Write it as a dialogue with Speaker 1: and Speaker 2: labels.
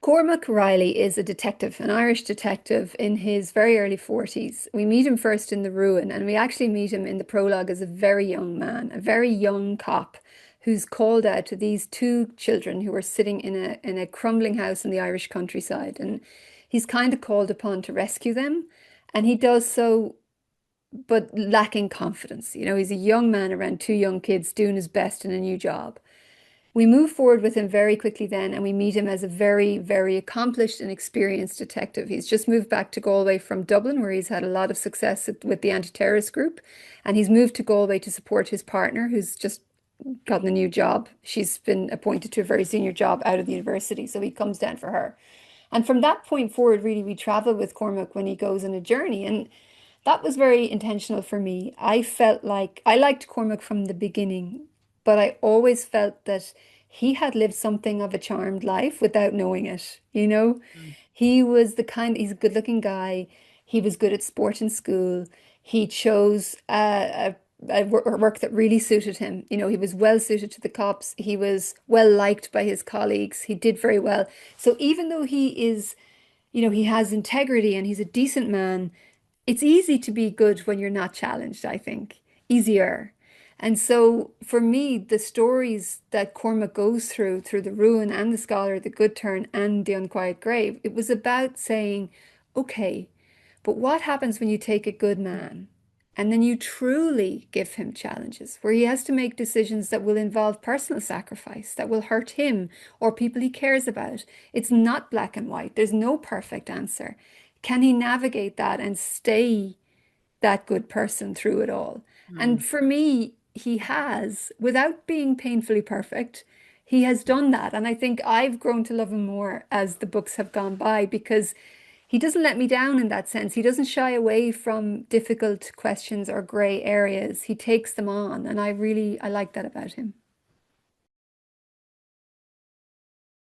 Speaker 1: Cormac Reilly is a detective, an Irish detective in his very early 40s. We meet him first in The Ruin, and we actually meet him in the prologue as a very young man, a very young cop who's called out to these two children who are sitting in a crumbling house in the Irish countryside. And he's kind of called upon to rescue them. And he does so, but lacking confidence. You know, he's a young man around two young kids doing his best in a new job. We move forward with him very quickly then, and we meet him as a very, very accomplished and experienced detective. He's just moved back to Galway from Dublin, where he's had a lot of success with the anti-terrorist group, and he's moved to Galway to support his partner, who's just gotten a new job. She's been appointed to a very senior job out of the university, so he comes down for her. And from that point forward, really, we travel with Cormac when he goes on a journey, and that was very intentional for me. I felt like I liked Cormac from the beginning, but I always felt that he had lived something of a charmed life without knowing it. You know,
Speaker 2: Mm.
Speaker 1: he's a good-looking guy. He was good at sport in school. He chose a work that really suited him. You know, he was well suited to the cops. He was well liked by his colleagues. He did very well. So even though he has integrity and he's a decent man, it's easy to be good when you're not challenged, I think. Easier. And so for me, the stories that Cormac goes through The Ruin and The Scholar, The Good Turn and The Unquiet Grave, it was about saying, okay, but what happens when you take a good man and then you truly give him challenges where he has to make decisions that will involve personal sacrifice, that will hurt him or people he cares about? It's not black and white. There's no perfect answer. Can he navigate that and stay that good person through it all?
Speaker 2: Mm.
Speaker 1: And for me, he has, without being painfully perfect, he has done that. And I think I've grown to love him more as the books have gone by because he doesn't let me down in that sense. He doesn't shy away from difficult questions or gray areas. He takes them on. And I like that about him.